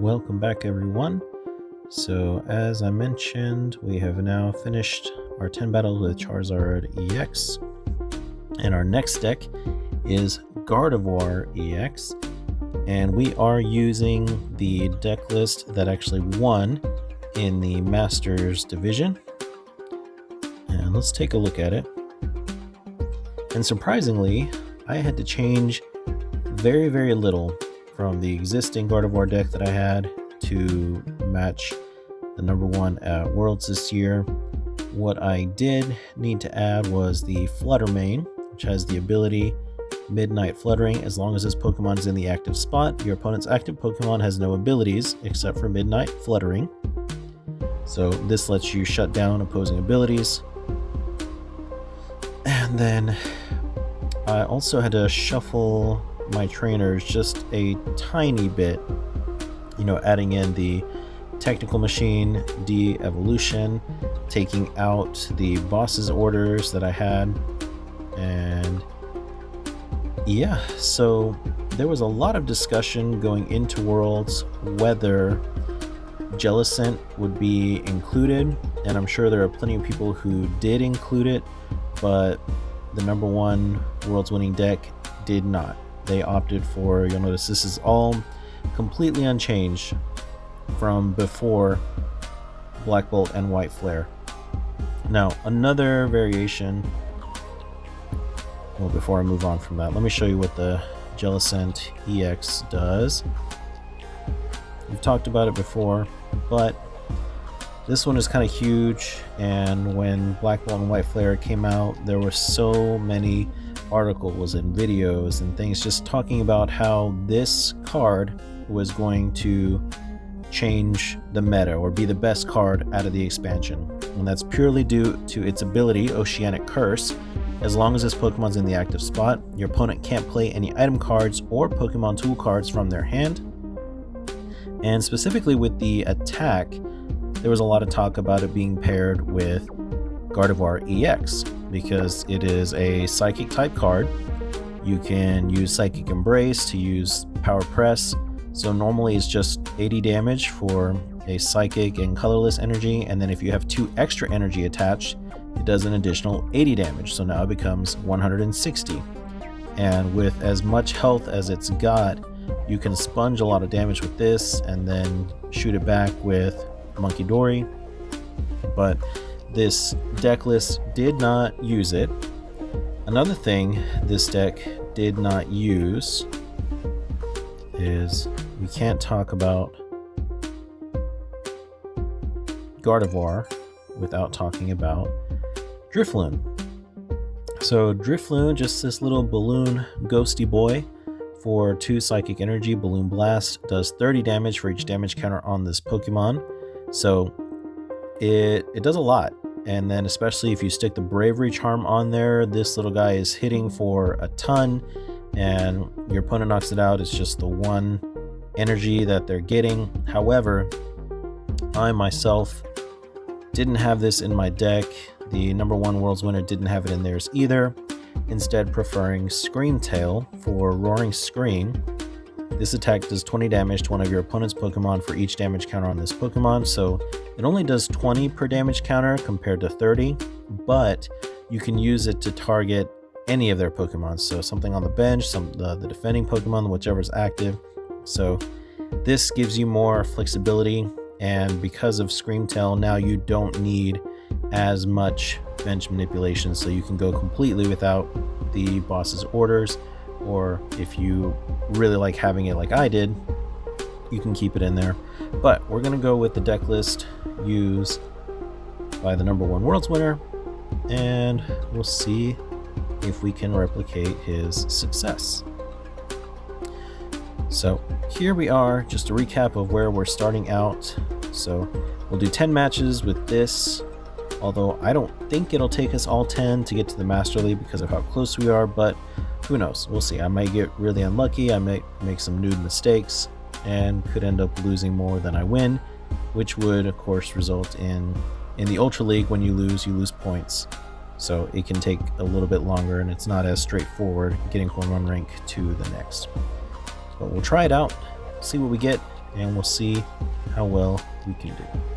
Welcome back, everyone. So as I mentioned, we have now finished our 10 battles with Charizard EX, and our next deck is Gardevoir EX, and we are using the deck list that actually won in the Masters division. And let's take a look at it. And surprisingly, I had to change very little from the existing Gardevoir deck that I had to match the number one at Worlds this year. What I did need to add was the Flutter main, which has the ability Midnight Fluttering. As long as this Pokemon is in the active spot, your opponent's active Pokemon has no abilities except for Midnight Fluttering. So this lets you shut down opposing abilities. And then I also had to shuffle my trainers just a tiny bit, adding in the Technical Machine de-evolution, taking out the boss's orders that I had, and yeah, so there was a lot of discussion going into Worlds whether Jellicent would be included, and I'm sure there are plenty of people who did include it, but the number one Worlds winning deck did not. They opted for, you'll notice this is all completely unchanged from before Black Bolt and White Flare. Now, another variation, well, before I move on from that, let me show you what the Jellicent EX does. We've talked about it before, but this one is kind of huge, and when Black Bolt and White Flare came out, there were so many articles and videos and things just talking about how this card was going to change the meta or be the best card out of the expansion, and that's purely due to its ability, Oceanic Curse. As long as this Pokemon's in the active spot, your opponent can't play any item cards or Pokemon tool cards from their hand. And specifically with the attack, there was a lot of talk about it being paired with Gardevoir EX because it is a Psychic type card. You can use Psychic Embrace to use Power Press, so normally it's just 80 damage for a Psychic and Colorless energy, and then if you have 2 extra energy attached, it does an additional 80 damage, so now it becomes 160. And with as much health as it's got, you can sponge a lot of damage with this and then shoot it back with Monkey Dory. But this deck list did not use it. Another thing this deck did not use is we can't talk about Gardevoir without talking about Drifloon. So Drifloon, just this little balloon ghosty boy for 2 Psychic Energy. Balloon Blast does 30 damage for each damage counter on this Pokemon. So it does a lot, and then especially if you stick the Bravery Charm on there, this little guy is hitting for a ton, and your opponent knocks it out. It's just the 1 energy that they're getting. However, I myself didn't have this in my deck. The number one Worlds winner didn't have it in theirs either, instead preferring Scream Tail for Roaring Scream. This attack does 20 damage to one of your opponent's Pokemon for each damage counter on this Pokemon, so it only does 20 per damage counter compared to 30, but you can use it to target any of their Pokemon, so something on the bench, the defending Pokemon, whichever's active. So this gives you more flexibility, and because of Scream Tail, now you don't need as much bench manipulation, so you can go completely without the boss's orders, or if you really like having it like I did, you can keep it in there. But we're going to go with the deck list used by the number one Worlds winner, and we'll see if we can replicate his success. So here we are, just a recap of where we're starting out. So we'll do 10 matches with this, although I don't think it'll take us all 10 to get to the Master League because of how close we are, but who knows? We'll see. I might get really unlucky, I might make some nude mistakes, and could end up losing more than I win, which would of course result in the Ultra League, when you lose points. So it can take a little bit longer, and it's not as straightforward getting from one rank to the next. But we'll try it out, see what we get, and we'll see how well we can do.